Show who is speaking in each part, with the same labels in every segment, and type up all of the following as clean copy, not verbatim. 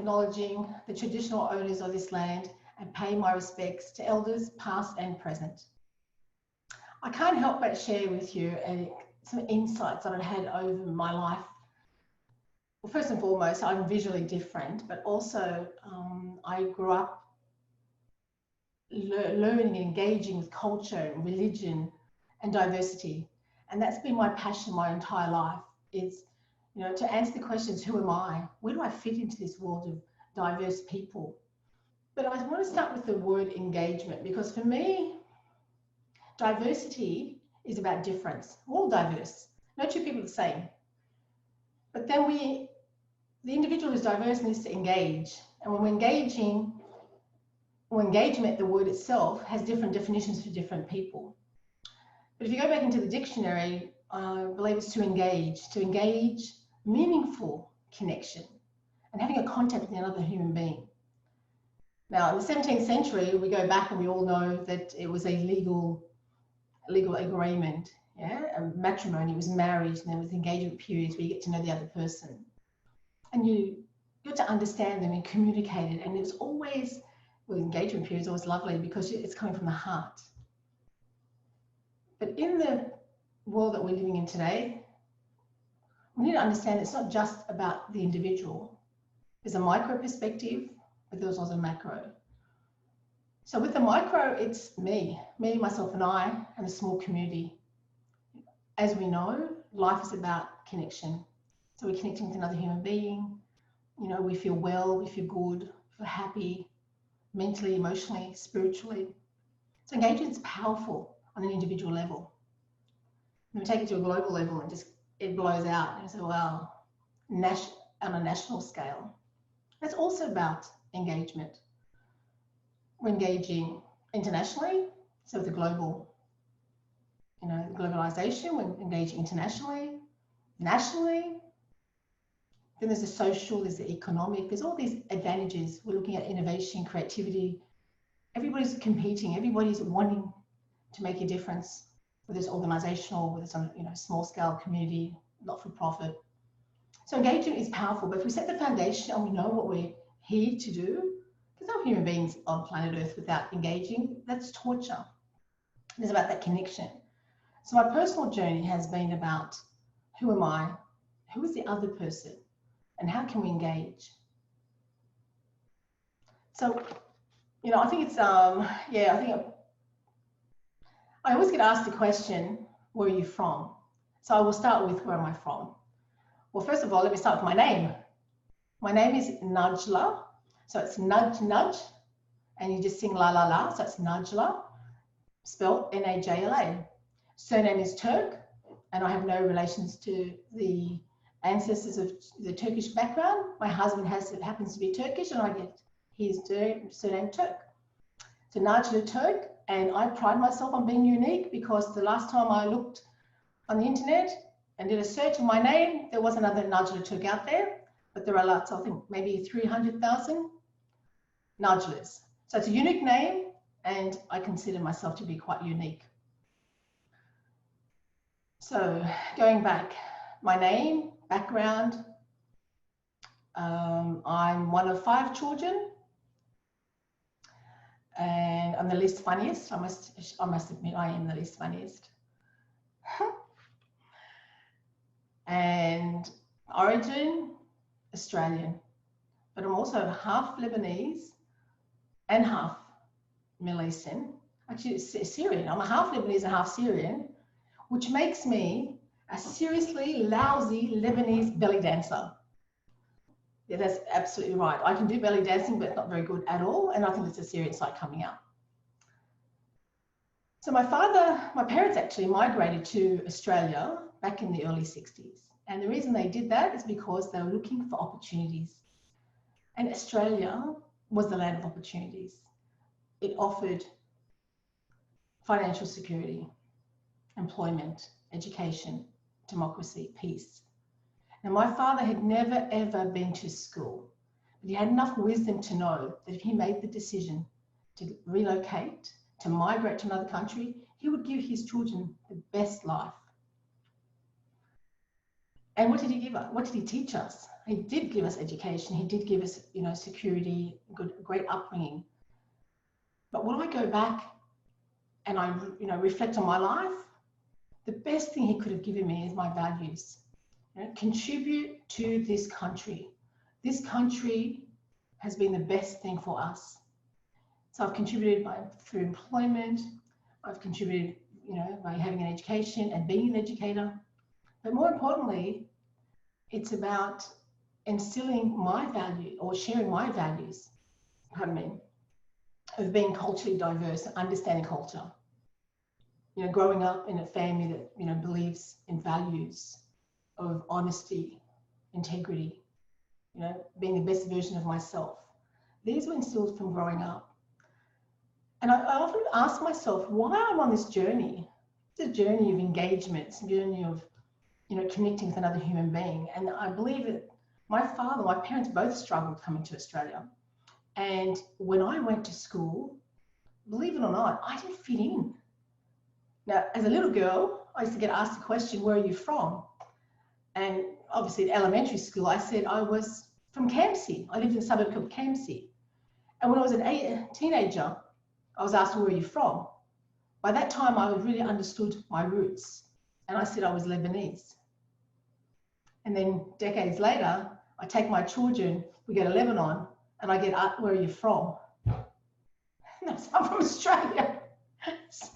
Speaker 1: acknowledging the traditional owners of this land and pay my respects to elders past and present. I can't help but share with you some insights that I've had over my life. Well, first and foremost, I'm visually different, but also I grew up learning and engaging with culture, religion, and diversity. And that's been my passion my entire life, is, you know, to answer the questions, who am I? Where do I fit into this world of diverse people? But I want to start with the word engagement, because for me, diversity is about difference. We're all diverse. No two people are the same. But then the individual who's diverse needs to engage. And when we're engaging, or engagement, the word itself has different definitions for different people. But if you go back into the dictionary, I believe it's to engage meaningful connection and having a contact with another human being. Now, in the 17th century, we go back and we all know that it was a legal agreement, yeah? Matrimony was marriage, and there was engagement periods where you get to know the other person. And you got to understand them and communicate it. And it was always, well, engagement period is always lovely because it's coming from the heart. But in the world that we're living in today, we need to understand it's not just about the individual. There's a micro perspective, but there's also a macro. So with the micro, it's me, myself and I, and a small community. As we know, life is about connection. So we're connecting with another human being. You know, we feel well, we feel good, we feel happy, mentally, emotionally, spiritually. So engagement is powerful on an individual level. And we take it to a global level and it blows out. And so, wow, on a national scale. That's also about engagement. We're engaging internationally, so with the global, you know, globalization, we're engaging internationally, nationally. Then there's the social, there's the economic, there's all these advantages. We're looking at innovation, creativity. Everybody's competing, everybody's wanting to make a difference, whether it's organizational, whether it's on, you know, small scale community, not for profit. So engagement is powerful, but if we set the foundation and we know what we're here to do, there's no human beings on planet Earth without engaging. That's torture. It's about that connection. So my personal journey has been about, who am I? Who is the other person? And how can we engage? So, you know, I think it's, I always get asked the question, where are you from? So I will start with, where am I from? Well, first of all, let me start with my name. My name is Najla. So it's nudge, nudge, and you just sing la, la, la. So it's Najla, spelled N-A-J-L-A. Surname is Turk, and I have no relations to the ancestors of the Turkish background. My husband happens to be Turkish, and I get his surname Turk. So Najla Turk, and I pride myself on being unique, because the last time I looked on the internet and did a search of my name, there was another Najla Turk out there, but there are lots, I think maybe 300,000 Najlas. So it's a unique name, and I consider myself to be quite unique. So going back, my name, background, I'm one of 5 children, and I'm the least funniest. I must admit, I am the least funniest. And origin, Australian, but I'm also half Lebanese and half Middle Eastern. Actually, Syrian. I'm a half Lebanese and half Syrian, which makes me a seriously lousy Lebanese belly dancer. Yeah, that's absolutely right. I can do belly dancing, but not very good at all. And I think it's a Syrian side coming out. So my parents actually migrated to Australia back in the early 60s. And the reason they did that is because they were looking for opportunities. And Australia was the land of opportunities. It offered financial security, employment, education, democracy, peace. Now, my father had never, ever been to school, but he had enough wisdom to know that if he made the decision to relocate, to migrate to another country, he would give his children the best life. And what did he give us? What did he teach us? He did give us education. He did give us, security, great upbringing. But when I go back and I, reflect on my life, the best thing he could have given me is my values. Contribute to this country. This country has been the best thing for us. So I've contributed through employment. I've contributed, by having an education and being an educator. But more importantly, it's about instilling my value or sharing my values, of being culturally diverse, understanding culture. Growing up in a family that, believes in values of honesty, integrity, being the best version of myself. These were instilled from growing up. And I often ask myself why I'm on this journey. It's a journey of engagement, it's a journey of, connecting with another human being. And I believe that my parents both struggled coming to Australia. And when I went to school, believe it or not, I didn't fit in. Now, as a little girl, I used to get asked the question, where are you from? And obviously at elementary school, I said I was from Campsie. I lived in a suburb called Campsie. And when I was a teenager, I was asked, where are you from? By that time, I really understood my roots. And I said I was Lebanese. And then decades later, I take my children, we go to Lebanon, and I get asked, where are you from? And I'm from Australia. So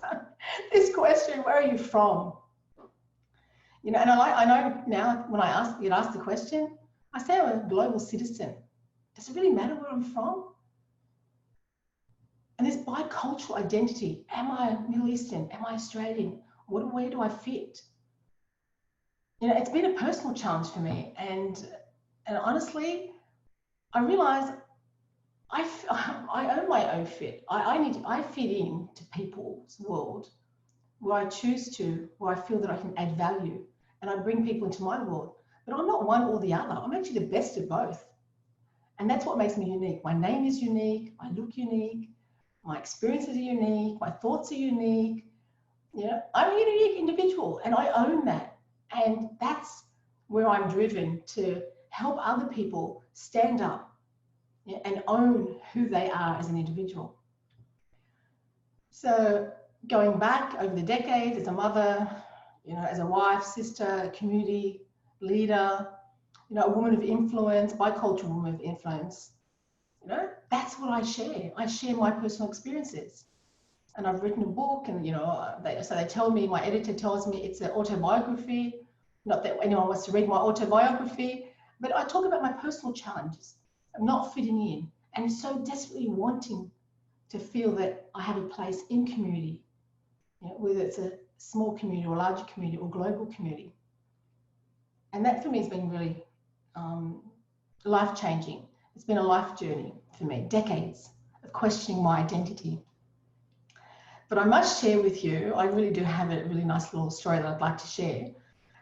Speaker 1: this question, where are you from? And I know now when I get asked the question, I say I'm a global citizen. Does it really matter where I'm from? And this bicultural identity, am I Middle Eastern? Am I Australian? Where do I fit? It's been a personal challenge for me. And honestly, I realize I own my own fit. I fit in to people's world where I choose to, where I feel that I can add value, and I bring people into my world. But I'm not one or the other. I'm actually the best of both. And that's what makes me unique. My name is unique. I look unique. My experiences are unique. My thoughts are unique. I'm a unique individual, and I own that. And that's where I'm driven to help other people stand up and own who they are as an individual. So going back over the decades as a mother, as a wife, sister, community leader, a woman of influence, bicultural woman of influence, that's what I share. I share my personal experiences. And I've written a book, and they tell me, my editor tells me it's an autobiography. Not that anyone wants to read my autobiography, but I talk about my personal challenges of not fitting in and so desperately wanting to feel that I have a place in community, whether it's a small community or a larger community or global community. And that for me has been really life-changing. It's been a life journey for me, decades of questioning my identity. But I must share with you, I really do have a really nice little story that I'd like to share.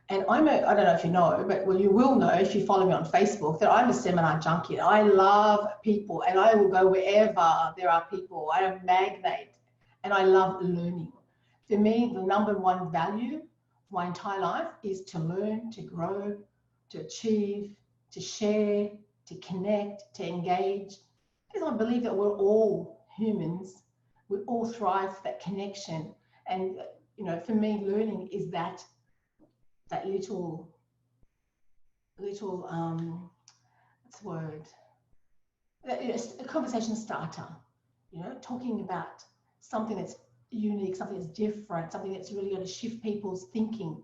Speaker 1: And I don't know if you know, but you will know if you follow me on Facebook, that I'm a seminar junkie. I love people, and I will go wherever there are people. I am a magnet, and I love learning. For me, the number one value of my entire life is to learn, to grow, to achieve, to share, to connect, to engage. Because I believe that we're all humans. We all thrive for that connection. And, for me, learning is that little what's the word? A conversation starter, talking about something that's unique, something that's different, something that's really going to shift people's thinking.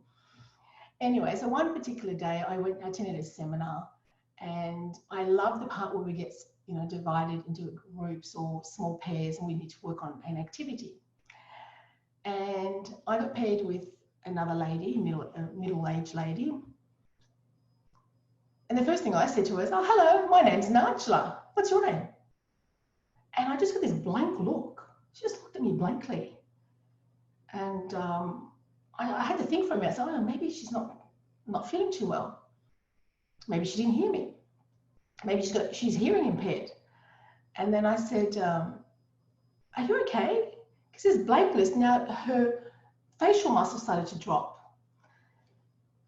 Speaker 1: Anyway, so one particular day I attended a seminar, and I love the part where we get divided into groups or small pairs, and we need to work on an activity. And I got paired with another lady, middle-aged lady. And the first thing I said to her is, "Oh, hello, my name's Najla. What's your name?" And I just got this blank look. She just looked at me blankly. And I had to think for a minute. I said, "Oh, maybe she's not feeling too well. Maybe she didn't hear me. Maybe she's hearing impaired." And then I said, "Are you okay?" Because this blankness, now her facial muscles started to drop.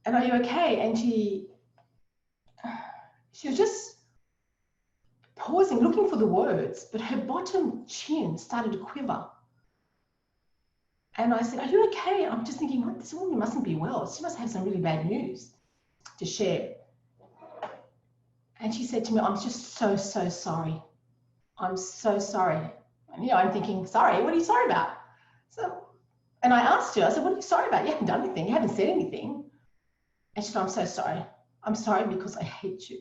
Speaker 1: and are you okay? And she was just pausing, looking for the words, but her bottom chin started to quiver. And I said, are you okay? I'm just thinking, what, this woman mustn't be well. She must have some really bad news to share. And she said to me, I'm just so sorry. I'm so sorry. And, you know, I'm thinking, sorry, what are you sorry about? So, and I asked her, I said, what are you sorry about? You haven't done anything. You haven't said anything. And she said, I'm so sorry. I'm sorry because I hate you.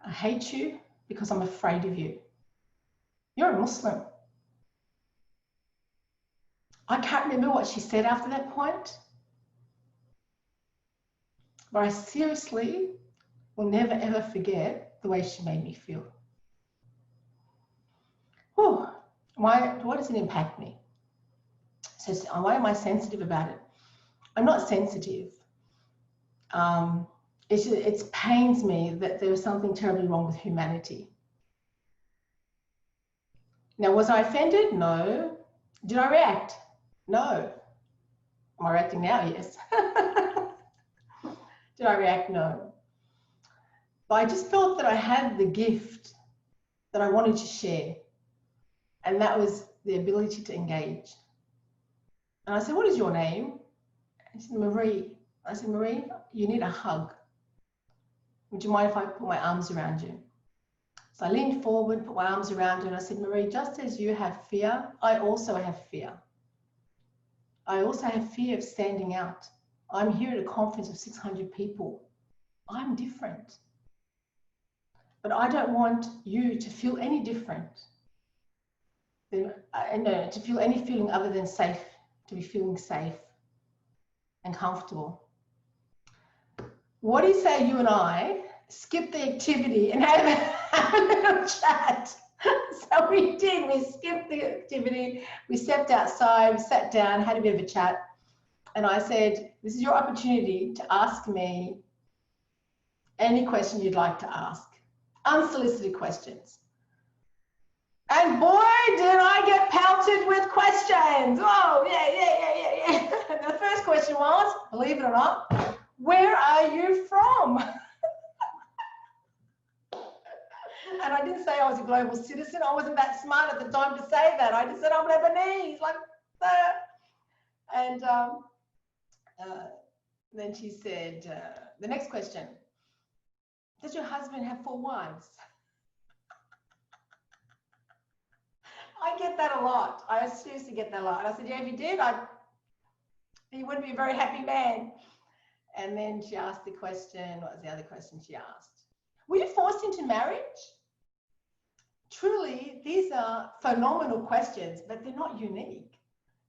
Speaker 1: I hate you because I'm afraid of you. You're a Muslim. I can't remember what she said after that point, but I seriously will never ever forget the way she made me feel. Whew. Why does it impact me? So why am I sensitive about it? I'm not sensitive. It pains me that there was something terribly wrong with humanity. Now, was I offended? No. Did I react? No. Am I reacting now? Yes. Did I react? No. But I just felt that I had the gift that I wanted to share, and that was the ability to engage. And I said, what is your name? And she said, Marie. I said, Marie, you need a hug. Would you mind if I put my arms around you? So I leaned forward, put my arms around her, and I said, Marie, just as you have fear, I also have fear. I also have fear of standing out. I'm here at a conference of 600 people. I'm different. But I don't want you to feel any different. To feel any feeling other than safe, to be feeling safe and comfortable. What do you say you and I skip the activity and have a little chat? So we did. We skipped the activity. We stepped outside, we sat down, had a bit of a chat. And I said, this is your opportunity to ask me any question you'd like to ask. Unsolicited questions. And boy, did I get pelted with questions. Oh, yeah. And the first question was, believe it or not, where are you from? And I didn't say I was a global citizen. I wasn't that smart at the time to say that. I just said I'm Lebanese, like that. And then she said, the next question, does your husband have 4 wives? I get that a lot. I seriously get that a lot. And I said, yeah, if he did, he wouldn't be a very happy man. And then she asked the question, what was the other question she asked? Were you forced into marriage? Truly, these are phenomenal questions, but they're not unique.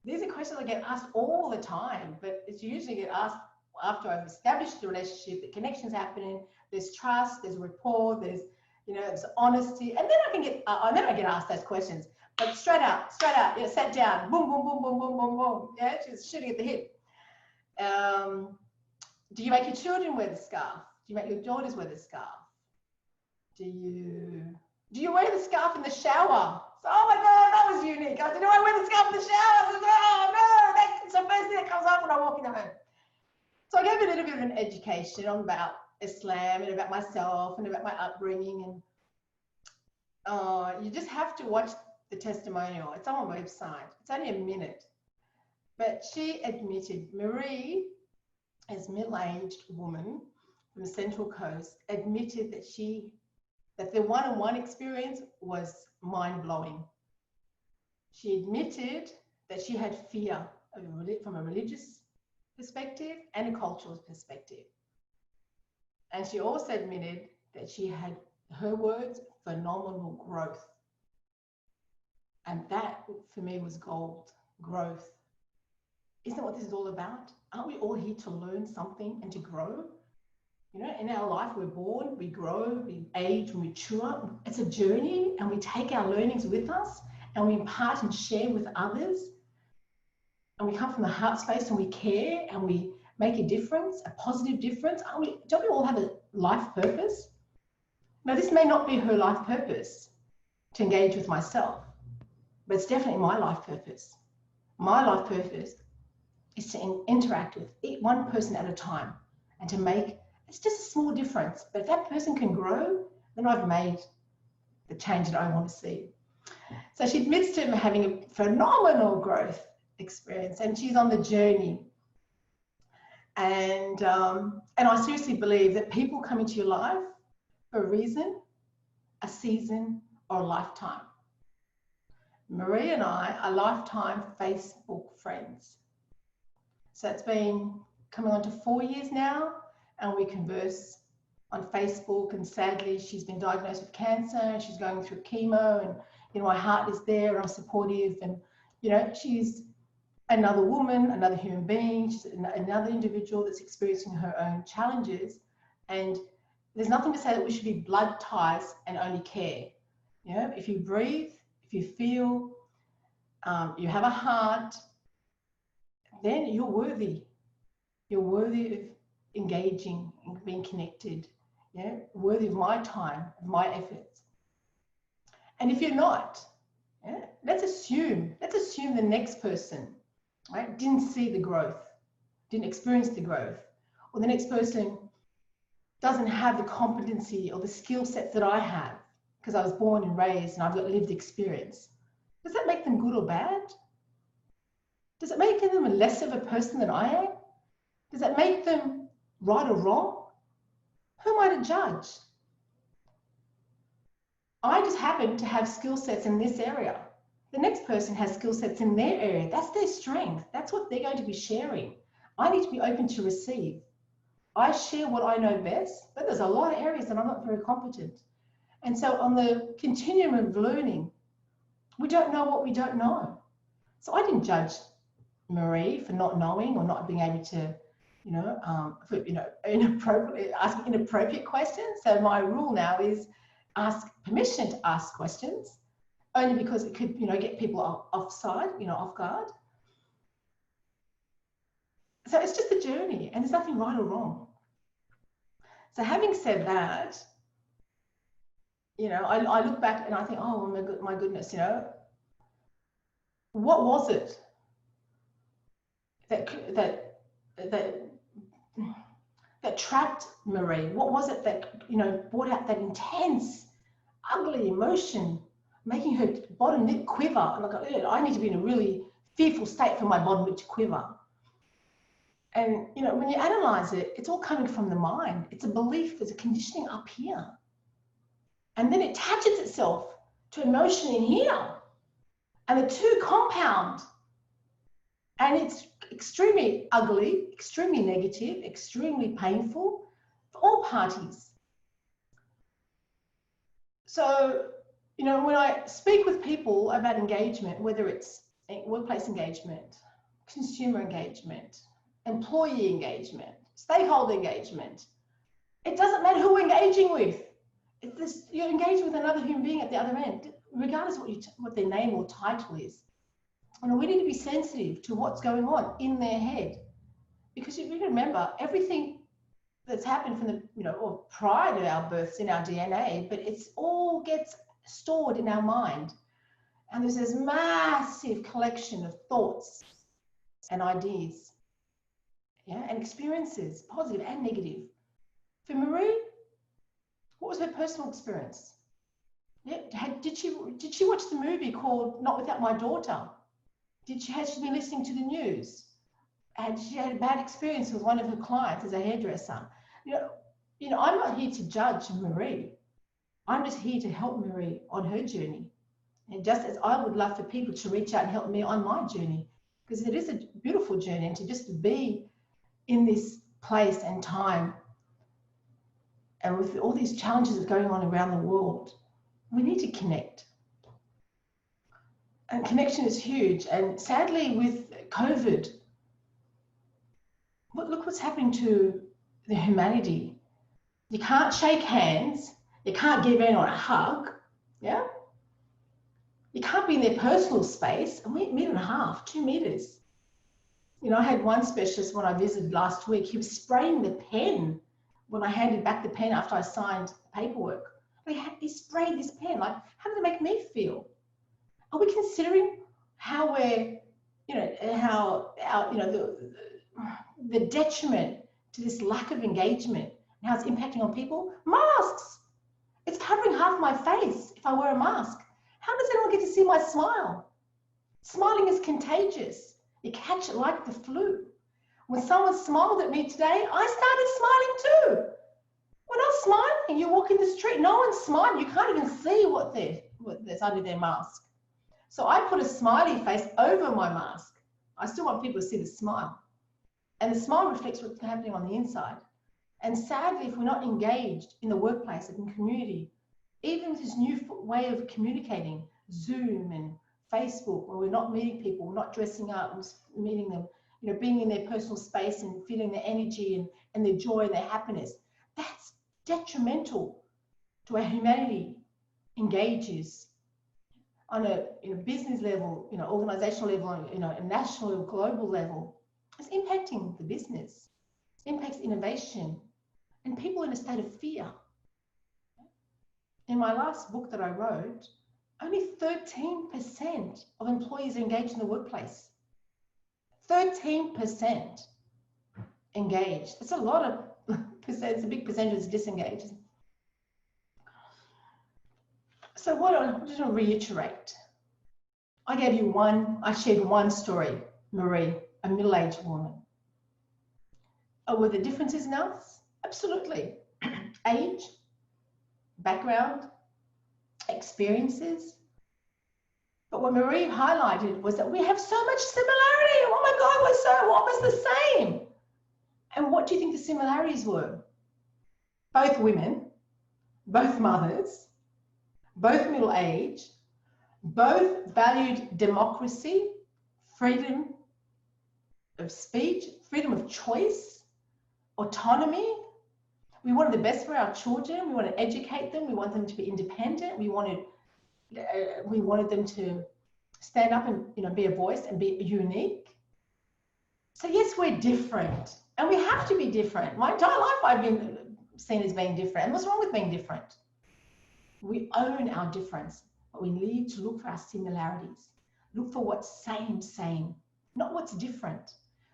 Speaker 1: These are questions I get asked all the time, but it's usually get asked after I've established the relationship, the connection's happening, there's trust, there's rapport, there's, there's honesty, and then I get asked those questions. But straight out, yeah, sat down, boom, boom, boom, boom, boom, boom, boom. Yeah, she's shooting at the hip. Do you make your children wear the scarf? Do you make your daughters wear the scarf? Do you wear the scarf in the shower? So, oh my God, that was unique. I said, do I wear the scarf in the shower? I said, oh no, that's the first thing that comes up when I walk in the home. So I gave a little bit of an education about Islam and about myself and about my upbringing. And you just have to watch the testimonial. It's on my website. It's only a minute. But she admitted, Marie, as middle-aged woman from the Central Coast, admitted that the one-on-one experience was mind-blowing. She admitted that she had fear from a religious perspective and a cultural perspective. And she also admitted that she had, her words, phenomenal growth. And that, for me, was gold. Growth. Isn't that what this is all about? Aren't we all here to learn something and to grow? In our life, we're born, we grow, we age, we mature. It's a journey, and we take our learnings with us, and we impart and share with others. And we come from the heart space, and we care, and we make a difference, a positive difference. Don't we all have a life purpose? Now, this may not be her life purpose to engage with myself, but it's definitely my life purpose. My life purpose is to interact with one person at a time and to make, it's just a small difference. But if that person can grow, then I've made the change that I want to see. So she admits to having a phenomenal growth experience, and she's on the journey. And I seriously believe that people come into your life for a reason, a season, or a lifetime. Marie and I are lifetime Facebook friends. So it's been coming on to 4 years now, and we converse on Facebook. And sadly, she's been diagnosed with cancer, and she's going through chemo, and my heart is there, and I'm supportive. And she's another woman, another human being. She's another individual that's experiencing her own challenges. And there's nothing to say that we should be blood ties and only care. If you breathe, if you feel, you have a heart, then you're worthy. You're worthy of engaging and being connected. Worthy of my time, of my efforts. And if you're not, let's assume the next person, right, didn't see the growth, didn't experience the growth, or the next person doesn't have the competency or the skill sets that I have because I was born and raised and I've got lived experience. Does that make them good or bad? Does it make them less of a person than I am? Does that make them right or wrong? Who am I to judge? I just happen to have skill sets in this area. The next person has skill sets in their area. That's their strength. That's what they're going to be sharing. I need to be open to receive. I share what I know best, but there's a lot of areas that I'm not very competent. And so on the continuum of learning, we don't know what we don't know. So I didn't judge Marie for not knowing or not being able to, inappropriate, asking inappropriate questions. So my rule now is ask permission to ask questions, only because it could, get people offside, off guard. So it's just a journey, and there's nothing right or wrong. So having said that, I look back and I think, oh my goodness, what was it that trapped Marie? What was it that brought out that intense, ugly emotion, making her bottom lip quiver? Like, I need to be in a really fearful state for my bottom lip to quiver. And when you analyze it, it's all coming from the mind. It's a belief, there's a conditioning up here, and then it attaches itself to emotion in here, and the two compound, and it's extremely ugly, extremely negative, extremely painful for all parties. So, when I speak with people about engagement, whether it's workplace engagement, consumer engagement, employee engagement, stakeholder engagement, it doesn't matter who we're engaging with. You're engaging with another human being at the other end, regardless of what their name or title is. And we need to be sensitive to what's going on in their head, because if you remember, everything that's happened from or prior to our births in our DNA, but it's all gets stored in our mind, and there's this massive collection of thoughts and ideas, and experiences, positive and negative. For Marie, what was her personal experience? Did she watch the movie called Not Without My Daughter? Has she been listening to the news? And she had a bad experience with one of her clients as a hairdresser. I'm not here to judge Marie. I'm just here to help Marie on her journey. And just as I would love for people to reach out and help me on my journey, because it is a beautiful journey, and to just be in this place and time, and with all these challenges going on around the world, we need to connect. And connection is huge. And sadly, with COVID, look what's happening to the humanity. You can't shake hands. You can't give anyone a hug. Yeah. You can't be in their personal space. And we're 1.5 meters, 2 meters. I had one specialist when I visited last week. He was spraying the pen when I handed back the pen after I signed paperwork. He sprayed this pen. Like, how did it make me feel? Are we considering how we're you know, how our, you know, the detriment to this lack of engagement and how it's impacting on people. Masks. It's covering half my face if I wear a mask. How does anyone get to see my smile? Smiling is contagious. You catch it like the flu. When someone smiled at me today, I started smiling too. We're not smiling. You walk in the street, no one's smiling. You can't even see what's under their mask. So I put a smiley face over my mask. I still want people to see the smile. And the smile reflects what's happening on the inside. And sadly, if we're not engaged in the workplace and in community, even with this new way of communicating, Zoom and Facebook, where we're not meeting people, we're not dressing up, we're meeting them, you know, being in their personal space and feeling their energy and their joy and their happiness, that's detrimental to our humanity engages on a business level, you know, organizational level, you know, a national or global level. It's impacting the business, impacts innovation, and people in a state of fear. In my last book that I wrote, only 13% of employees are engaged in the workplace. 13% engaged. It's a lot of percent. It's a big percentage is disengaged. So what I just want to reiterate. I shared one story, Marie, a middle-aged woman. Were there differences in us? Absolutely. Age, background, experiences. But what Marie highlighted was that we have so much similarity. Oh my God, we're so almost the same. And what do you think the similarities were? Both women, both mothers, both middle-aged, both valued democracy, freedom of speech, freedom of choice, autonomy. We wanted the best for our children. We want to educate them. We want them to be independent. We wanted them to stand up and, you know, be a voice and be unique. So yes, we're different, and we have to be different. My entire life I've been seen as being different. And what's wrong with being different? We own our difference, but we need to look for our similarities. Look for what's same, not what's different.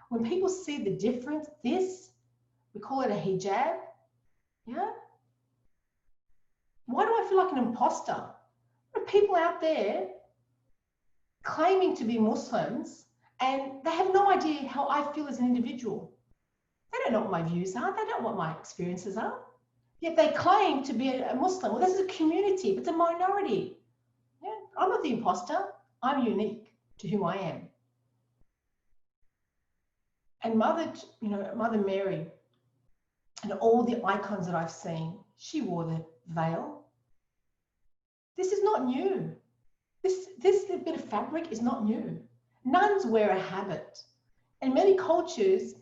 Speaker 1: When people see the difference, we call it a hijab. Yeah. Why do I feel like an imposter? There are people out there claiming to be Muslims and they have no idea how I feel as an individual. They don't know what my views are. They don't know what my experiences are. Yet they claim to be a Muslim. Well, this is a community, but it's a minority. Yeah, I'm not the imposter. I'm unique to who I am. And Mother Mary, and all the icons that I've seen, she wore the veil. This is not new. This bit of fabric is not new. Nuns wear a habit. And many cultures,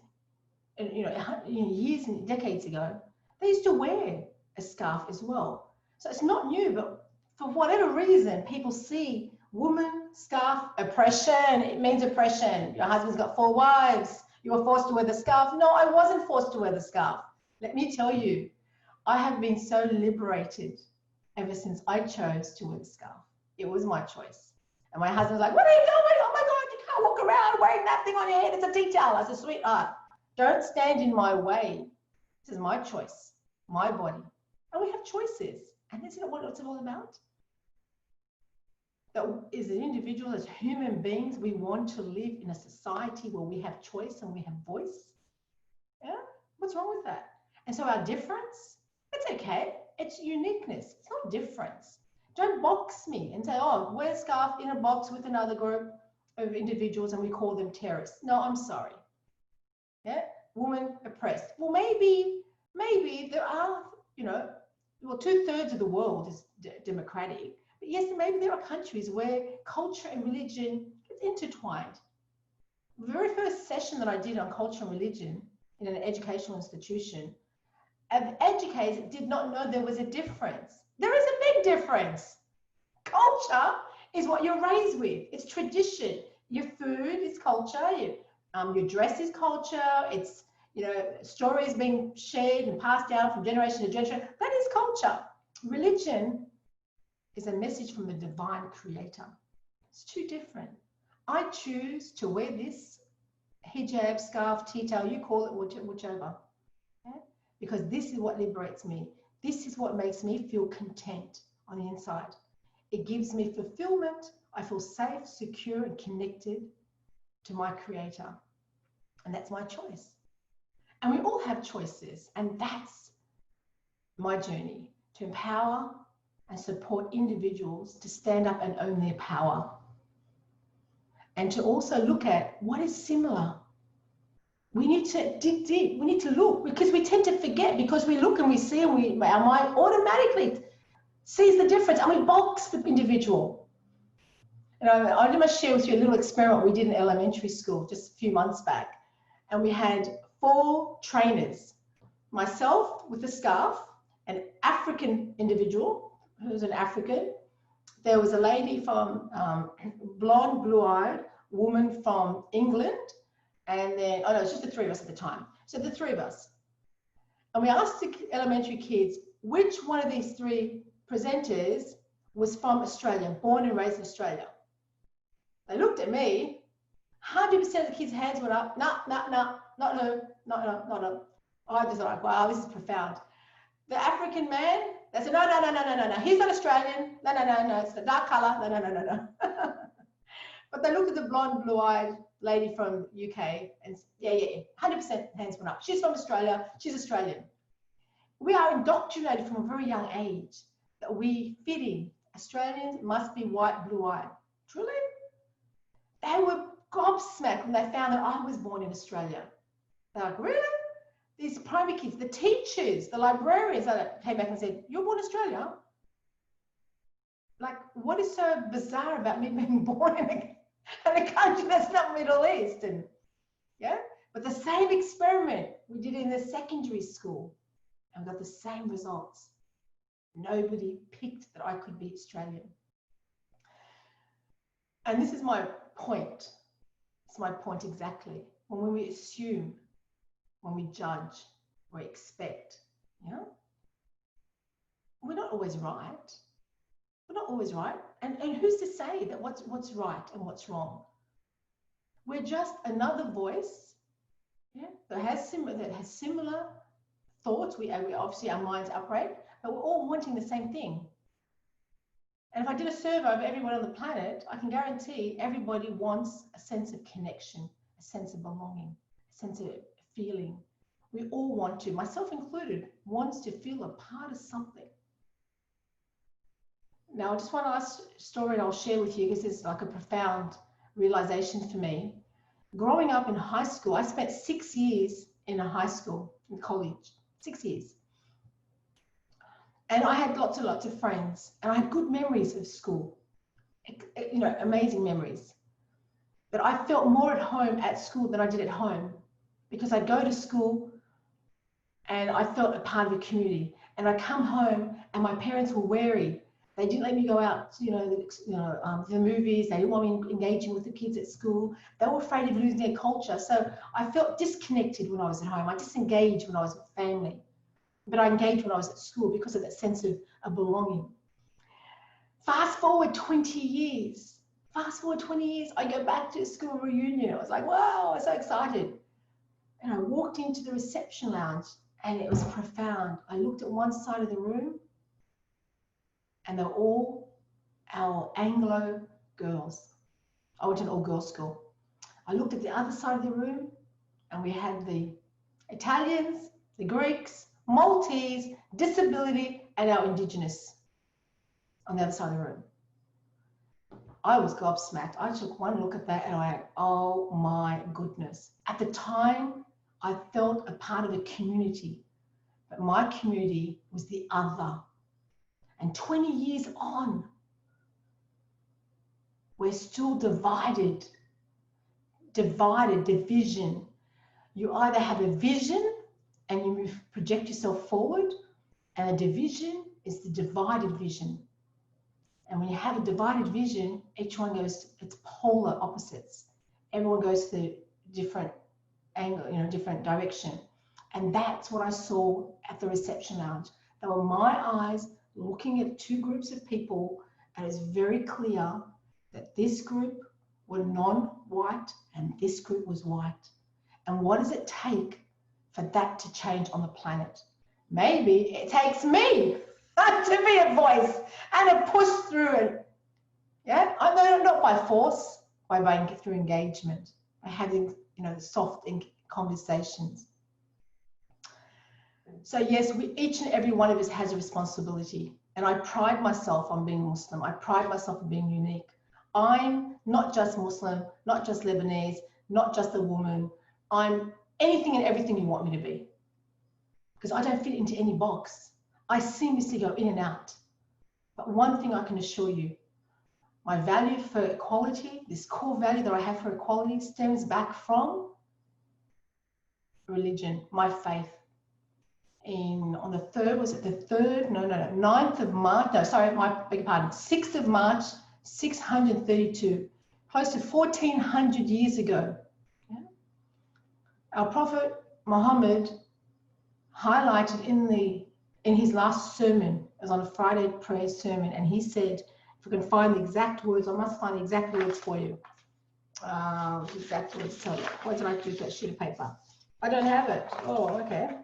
Speaker 1: years and decades ago, they used to wear a scarf as well. So it's not new, but for whatever reason, people see woman, scarf, oppression. It means oppression. Your husband's got 4 wives. You were forced to wear the scarf. No, I wasn't forced to wear the scarf. Let me tell you, I have been so liberated ever since I chose to wear the scarf. It was my choice. And my husband's like, what are you doing? Oh my God, you can't walk around wearing that thing on your head. It's a tea towel. I said, sweetheart, don't stand in my way. This is my choice, my body. And we have choices. And isn't it what it's all about? That as an individual, as human beings, we want to live in a society where we have choice and we have voice. Yeah? What's wrong with that? And so our difference, it's okay. It's uniqueness. It's not difference. Don't box me and say, oh, wear a scarf in a box with another group of individuals and we call them terrorists. No, I'm sorry. Yeah? Woman oppressed. Well, maybe there are, 2/3 of the world is democratic. But yes, maybe there are countries where culture and religion is intertwined. The very first session that I did on culture and religion in an educational institution, educators did not know there was a difference. There is a big difference. Culture is what you're raised with. It's tradition. Your food is culture. Your dress is culture. It's, stories being shared and passed down from generation to generation. That is culture. Religion is a message from the divine creator. It's too different. I choose to wear this hijab, scarf, tea-towel, you call it whichever. Okay? Because this is what liberates me. This is what makes me feel content on the inside. It gives me fulfillment. I feel safe, secure, and connected to my creator. And that's my choice. And we all have choices. And that's my journey, to empower and support individuals to stand up and own their power. And to also look at what is similar. We need to dig deep. We need to look, because we tend to forget, because we look and we see and our mind automatically sees the difference and we box the individual. And I must share with you a little experiment we did in elementary school just a few months back. And we had 4 trainers, myself with a scarf, an African individual who was an African. There was a lady from blonde, blue-eyed woman from England. And then, oh no, it's just the 3 of us at the time. So the 3 of us. And we asked the elementary kids, which one of these 3 presenters was from Australia, born and raised in Australia? They looked at me, 100% of the kids' hands went up. No, not her, not her. I was like, wow, this is profound. The African man, they said, no, he's not Australian. No, it's the dark color. No. But they looked at the blonde, blue-eyed lady from UK and yeah, 100% hands went up. She's from Australia, she's Australian. We are indoctrinated from a very young age that we fit in. Australians must be white, blue-eyed. Truly? They were gobsmacked when they found that I was born in Australia. They're like, really? These primary kids, the teachers, the librarians that came back and said, you're born in Australia? Like, what is so bizarre about me being born in a country that's not Middle Eastern? Yeah? But the same experiment we did in the secondary school and got the same results. Nobody picked that I could be Australian. And this is my point. It's my point exactly. When we assume, when we judge, we expect, yeah? We're not always right. We're not always right. And who's to say that what's right and what's wrong? We're just another voice, yeah, that has similar thoughts. We obviously, our minds operate, but we're all wanting the same thing. And if I did a survey of everyone on the planet, I can guarantee everybody wants a sense of connection, a sense of belonging, a sense of feeling. We all want to, myself included, wants to feel a part of something. Now, just one last story I'll share with you, because it's like a profound realization for me. Growing up in high school, I spent 6 years in a high school, in college, 6 years. And I had lots and lots of friends, and I had good memories of school, you know, amazing memories. But I felt more at home at school than I did at home, because I'd go to school and I felt a part of a community. And I'd come home and my parents were wary. They didn't let me go out, to the movies. They didn't want me engaging with the kids at school. They were afraid of losing their culture. So I felt disconnected when I was at home. I disengaged when I was with family. But I engaged when I was at school because of that sense of belonging. Fast forward 20 years. I go back to a school reunion. I was like, wow, I was so excited. And I walked into the reception lounge and it was profound. I looked at one side of the room and they were all our Anglo girls. I went to an all-girls school. I looked at the other side of the room and we had the Italians, the Greeks, Maltese, disability, and our Indigenous on the other side of the room. I was gobsmacked. I took one look at that and I went, oh my goodness. At the time, I felt a part of a community, but my community was the other. And 20 years on, we're still divided, division. You either have a vision and you project yourself forward, and a division is the divided vision. And when you have a divided vision, each one goes, it's polar opposites. Everyone goes to different angle, different direction. And that's what I saw at the reception lounge. They were my eyes looking at 2 groups of people, and it's very clear that this group were non-white and this group was white. And what does it take for that to change on the planet? Maybe it takes me to be a voice and a push through it. Yeah, I know, not by force, by through engagement, by having, you know, the soft conversations. So yes, each and every one of us has a responsibility, and I pride myself on being Muslim. I pride myself on being unique. I'm not just Muslim, not just Lebanese, not just a woman. I'm anything and everything you want me to be, because I don't fit into any box. I seamlessly go in and out. But one thing I can assure you, my value for equality, this core value that I have for equality, stems back from religion, my faith. On the 3rd, was it the 3rd? No, 9th of March, no, sorry, beg your pardon, 6th of March, 632, close to 1400 years ago. Yeah? Our Prophet Muhammad highlighted in his last sermon, it was on a Friday prayer sermon, and he said, if we can find the exact words, I must find the exact words for you. Exact words, so what did I do with that sheet of paper? I don't have it. Oh, okay.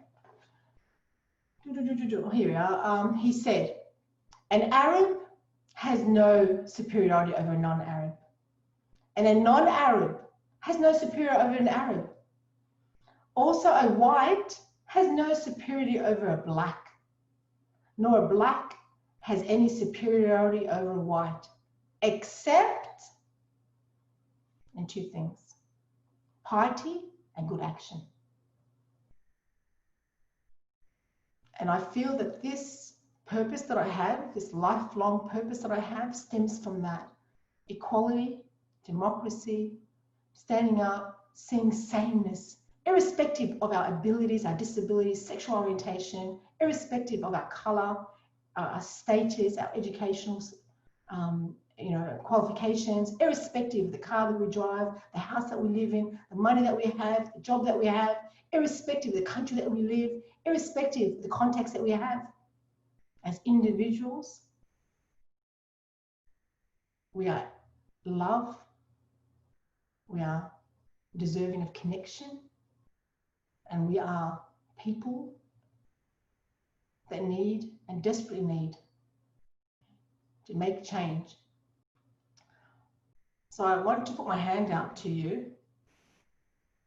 Speaker 1: Here we are. He said, an Arab has no superiority over a non-Arab, and a non-Arab has no superiority over an Arab. Also, a white has no superiority over a black, nor a black has any superiority over a white, except in 2 things: piety and good action. And I feel that this purpose that I have, this lifelong purpose that I have, stems from that. Equality, democracy, standing up, seeing sameness, irrespective of our abilities, our disabilities, sexual orientation, irrespective of our color, our status, our educational qualifications, irrespective of the car that we drive, the house that we live in, the money that we have, the job that we have, irrespective of the country that we live, irrespective of the context that we have. As individuals, we are love, we are deserving of connection, and we are people that need and desperately need to make change. So I want to put my hand out to you,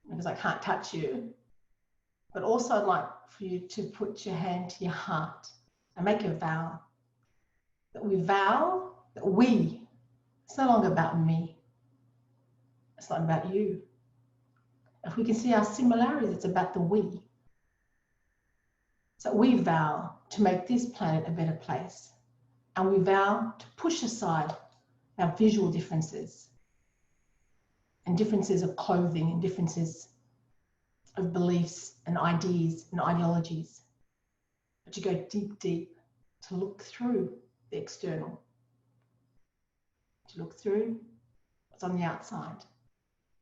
Speaker 1: because I can't touch you, but also I'd like for you to put your hand to your heart and make a vow. That we vow that we, it's no longer about me, it's not about you. If we can see our similarities, it's about the we. So we vow to make this planet a better place, and we vow to push aside our visual differences and differences of clothing and differences of beliefs and ideas and ideologies, but to go deep, deep, to look through the external, to look through what's on the outside,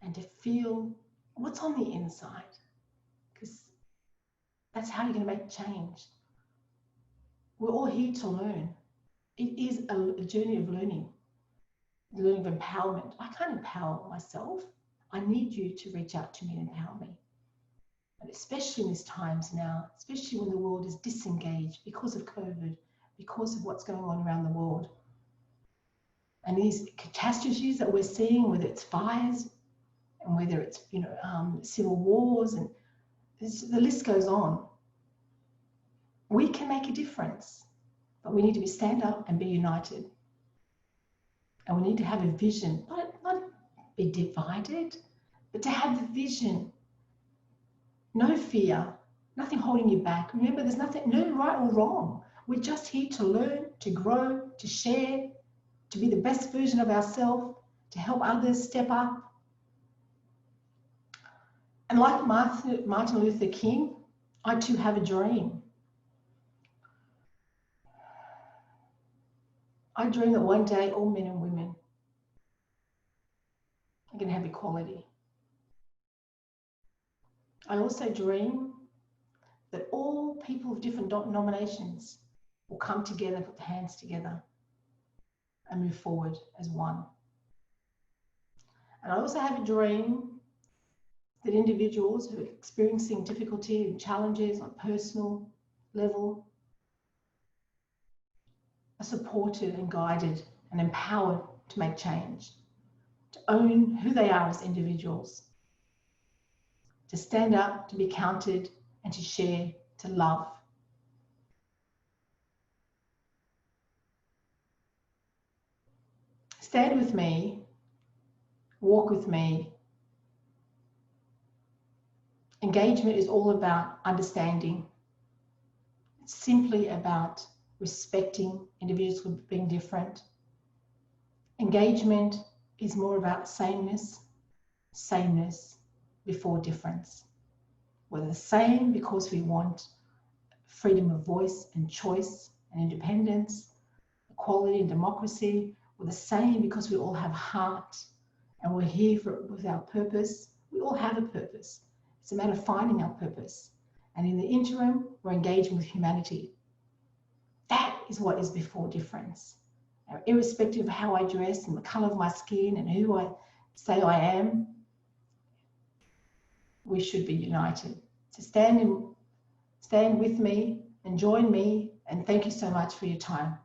Speaker 1: and to feel what's on the inside, because that's how you're going to make change. We're all here to learn. It is a journey of learning of empowerment. I can't empower myself. I need you to reach out to me and empower me. And especially in these times now, especially when the world is disengaged because of COVID, because of what's going on around the world. And these catastrophes that we're seeing, whether it's fires and whether it's civil wars, and the list goes on. We can make a difference, but we need to stand up and be united. And we need to have a vision, not be divided, but to have the vision. No fear, nothing holding you back. Remember, there's no right or wrong. We're just here to learn, to grow, to share, to be the best version of ourselves, to help others step up. And like Martin Luther King, I too have a dream. I dream that one day all men and women are going to have equality. I also dream that all people of different denominations will come together, put their hands together and move forward as one. And I also have a dream that individuals who are experiencing difficulty and challenges on a personal level are supported and guided and empowered to make change, to own who they are as individuals, to stand up, to be counted, and to share, to love. Stand with me, walk with me. Engagement is all about understanding. It's simply about respecting individuals for being different. Engagement is more about sameness before difference. We're the same because we want freedom of voice and choice and independence, equality and democracy. We're the same because we all have heart and we're here with our purpose. We all have a purpose. It's a matter of finding our purpose. And in the interim, we're engaging with humanity. That is what is before difference. Now, irrespective of how I dress and the color of my skin and who I say I am, we should be united. So stand with me and join me, and thank you so much for your time.